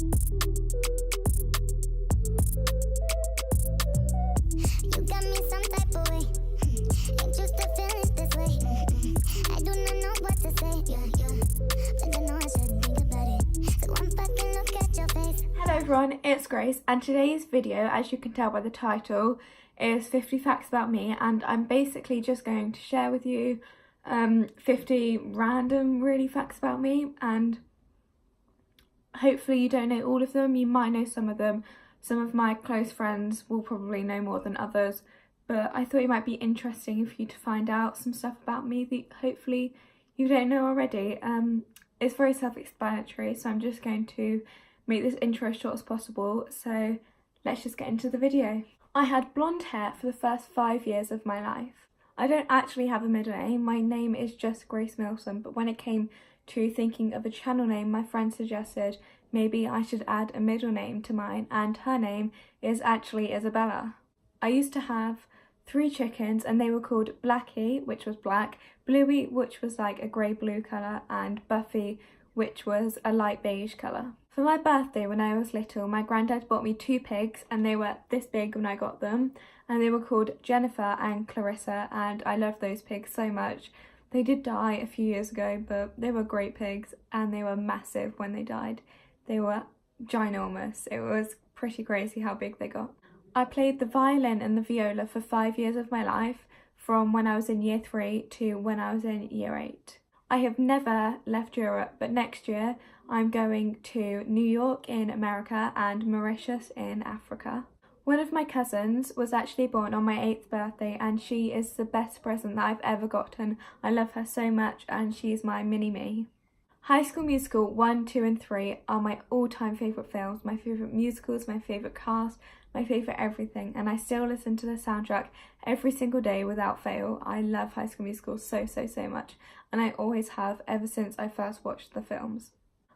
You got me some type of way. Ain't used to feeling this way. I do not know what to say. But I know I should think about it. So one fucking look at your face. Hello everyone, it's Grace, and today's video, as you can tell by the title, is 50 facts about me, and I'm basically just going to share with you 50 random really facts about me, and hopefully you don't know all of them. You might know some of them. Some of my close friends will probably know more than others, but I thought it might be interesting for you to find out some stuff about me that hopefully you don't know already. It's very self-explanatory, so I'm just going to make this intro as short as possible, so let's just get into the video. I had blonde hair for the first 5 years of my life. I don't actually have a middle name, my name is just Grace Milson, but when it came to thinking of a channel name, my friend suggested maybe I should add a middle name to mine, and her name is actually Isabella. I used to have 3 chickens and they were called Blackie, which was black, Bluey, which was like a grey blue colour, and Buffy, which was a light beige colour. For my birthday when I was little, my granddad bought me 2 pigs and they were this big when I got them, and they were called Jennifer and Clarissa, and I loved those pigs so much. They did die a few years ago, but they were great pigs and they were massive when they died. They were ginormous. It was pretty crazy how big they got. I played the violin and the viola for 5 years of my life, from when I was in year 3 to when I was in year 8. I have never left Europe, but next year I'm going to New York in America and Mauritius in Africa. One of my cousins was actually born on my 8th birthday, and she is the best present that I've ever gotten. I love her so much, and she's my mini-me. High School Musical 1, 2 and 3 are my all-time favourite films, my favourite musicals, my favourite cast, my favourite everything, and I still listen to the soundtrack every single day without fail. I love High School Musical so much, and I always have ever since I first watched the films.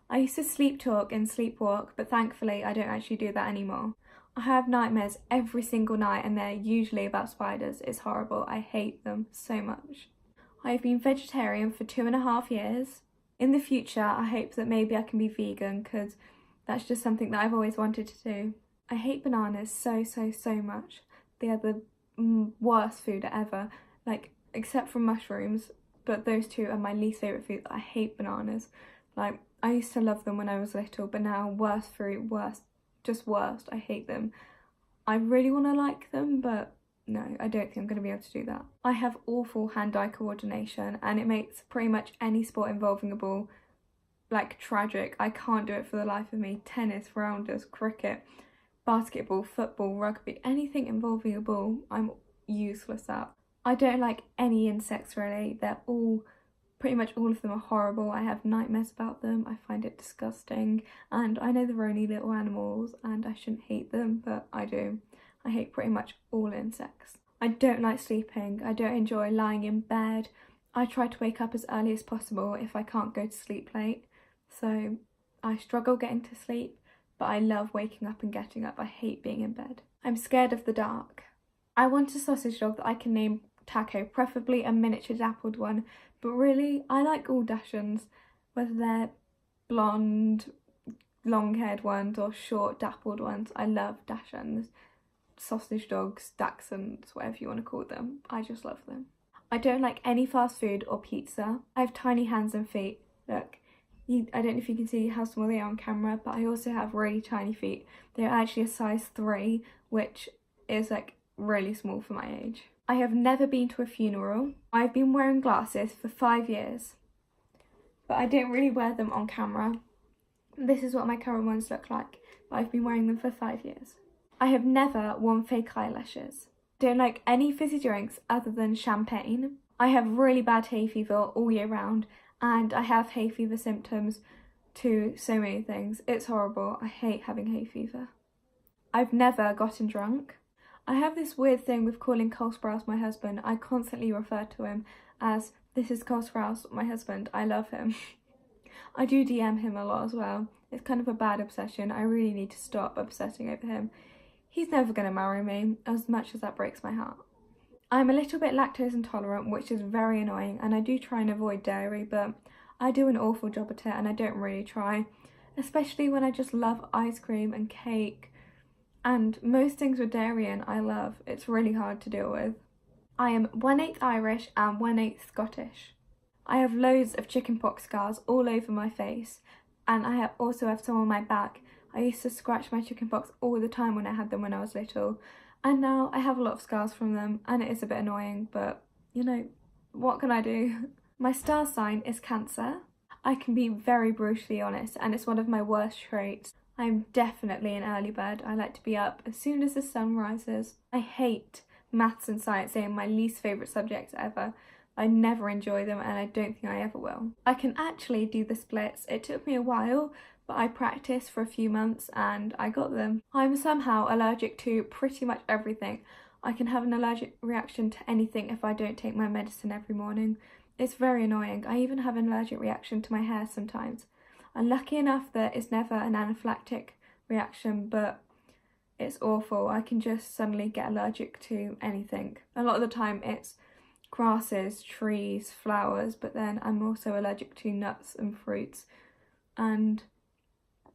I used to sleep talk and sleepwalk, but thankfully I don't actually do that anymore. I have nightmares every single night and they're usually about spiders. It's horrible. I hate them so much. I've been vegetarian for 2.5 years. In the future, I hope that maybe I can be vegan, because that's just something that I've always wanted to do. I hate bananas so much. They are the worst food ever, like, except for mushrooms, but those two are my least favourite foods. I hate bananas. Like, I used to love them when I was little, but now worst fruit, worst. Just worst. I hate them. I really want to like them, but no, I don't think I'm going to be able to do that. I have awful hand-eye coordination, and it makes pretty much any sport involving a ball like tragic. I can't do it for the life of me. Tennis, rounders, cricket, basketball, football, rugby, anything involving a ball, I'm useless at. I don't like any insects really. They're all, pretty much all of them are horrible. I have nightmares about them. I find it disgusting, and I know they're only little animals and I shouldn't hate them, but I do. I hate pretty much all insects. I don't like sleeping. I don't enjoy lying in bed. I try to wake up as early as possible if I can't go to sleep late, so I struggle getting to sleep, but I love waking up and getting up. I hate being in bed. I'm scared of the dark. I want a sausage dog that I can name Taco, preferably a miniature dappled one, but really I like all Dachshunds, whether they're blonde, long-haired ones or short dappled ones. I love Dachshunds, sausage dogs, Dachshunds, whatever you want to call them. I just love them. I don't like any fast food or pizza. I have tiny hands and feet. Look, I don't know if you can see how small they are on camera, but I also have really tiny feet. They're actually a size 3, which is like really small for my age. I have never been to a funeral. I've been wearing glasses for 5 years, but I don't really wear them on camera. This is what my current ones look like, but I've been wearing them for 5 years. I have never worn fake eyelashes. Don't like any fizzy drinks other than champagne. I have really bad hay fever all year round, and I have hay fever symptoms to so many things. It's horrible. I hate having hay fever. I've never gotten drunk. I have this weird thing with calling Cole Sprouse my husband. I constantly refer to him as, this is Cole Sprouse, my husband. I love him. I do DM him a lot as well. It's kind of a bad obsession. I really need to stop obsessing over him. He's never going to marry me, as much as that breaks my heart. I'm a little bit lactose intolerant, which is very annoying, and I do try and avoid dairy, but I do an awful job at it and I don't really try. especially when I just love ice cream and cake, and most things with dairy in I love. It's really hard to deal with. I am 1/8 Irish and 1/8 Scottish. I have loads of chickenpox scars all over my face, and I also have some on my back. I used to scratch my chickenpox all the time when I had them when I was little, and now I have a lot of scars from them, and it is a bit annoying, but you know, what can I do? My star sign is Cancer. I can be very brutally honest, and it's one of my worst traits. I'm definitely an early bird. I like to be up as soon as the sun rises. I hate maths and science. They are my least favourite subjects ever. I never enjoy them, and I don't think I ever will. I can actually do the splits. It took me a while, but I practiced for a few months and I got them. I'm somehow allergic to pretty much everything. I can have an allergic reaction to anything if I don't take my medicine every morning. It's very annoying. I even have an allergic reaction to my hair sometimes. I'm lucky enough that it's never an anaphylactic reaction, but it's awful. I can just suddenly get allergic to anything. A lot of the time it's grasses, trees, flowers, but then I'm also allergic to nuts and fruits and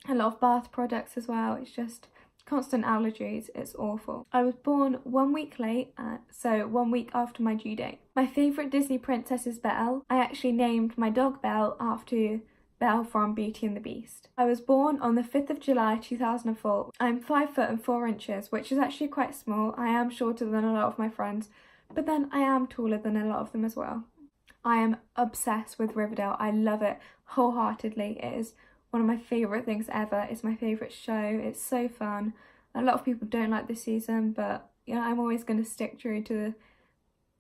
a lot of bath products as well. It's just constant allergies. It's awful. I was born 1 week late, so 1 week after my due date. My favourite Disney princess is Belle. I actually named my dog Belle after Belle from Beauty and the Beast. I was born on the 5th of July 2004. I'm 5 foot and 4 inches, which is actually quite small. I am shorter than a lot of my friends, but then I am taller than a lot of them as well. I am obsessed with Riverdale. I love it wholeheartedly. It is one of my favourite things ever. It's my favourite show. It's so fun. A lot of people don't like this season, but you know, I'm always going to stick true to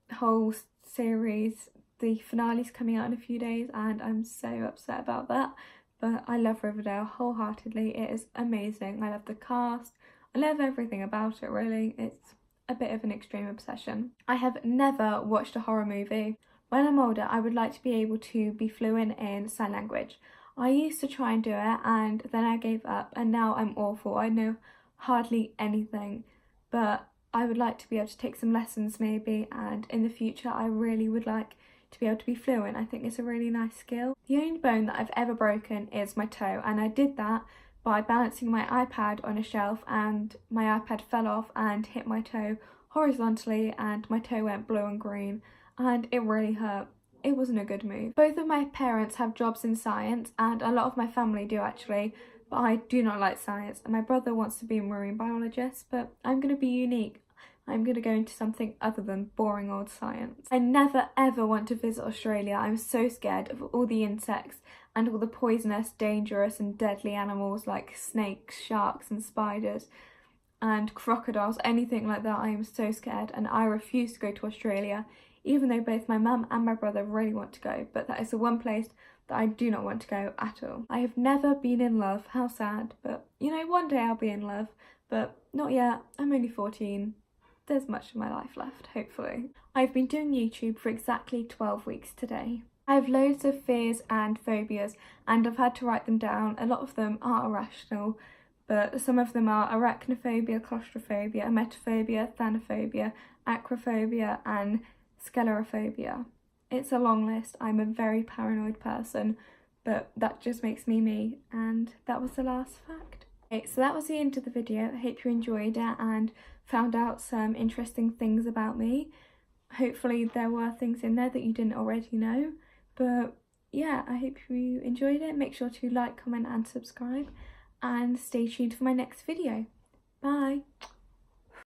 the whole series. The finale's coming out in a few days and I'm so upset about that. But I love Riverdale wholeheartedly. It is amazing. I love the cast. I love everything about it, really. It's a bit of an extreme obsession. I have never watched a horror movie. When I'm older, I would like to be able to be fluent in sign language. I used to try and do it and then I gave up, and now I'm awful. I know hardly anything, but I would like to be able to take some lessons maybe, and in the future I really would like to be able to be fluent. I think it's a really nice skill. The only bone that I've ever broken is my toe, and I did that by balancing my iPad on a shelf, and my iPad fell off and hit my toe horizontally and my toe went blue and green and it really hurt. It wasn't a good move. Both of my parents have jobs in science, and a lot of my family do actually, but I do not like science. And my brother wants to be a marine biologist, but I'm going to be unique. I'm going to go into something other than boring old science. I never ever want to visit Australia. I'm so scared of all the insects and all the poisonous, dangerous and deadly animals like snakes, sharks and spiders and crocodiles, anything like that. I am so scared and I refuse to go to Australia, even though both my mum and my brother really want to go, but that is the one place that I do not want to go at all. I have never been in love, how sad, but you know, one day I'll be in love, but not yet. I'm only 14. There's much of my life left, hopefully. I've been doing YouTube for exactly 12 weeks today. I have loads of fears and phobias and I've had to write them down. A lot of them are irrational, but some of them are arachnophobia, claustrophobia, emetophobia, thanophobia, acrophobia and sclerophobia. It's a long list. I'm a very paranoid person, but that just makes me me, and that was the last fact. Okay, so that was the end of the video. I hope you enjoyed it and found out some interesting things about me. Hopefully there were things in there that you didn't already know, but yeah, I hope you enjoyed it. Make sure to like, comment and subscribe, and stay tuned for my next video. Bye!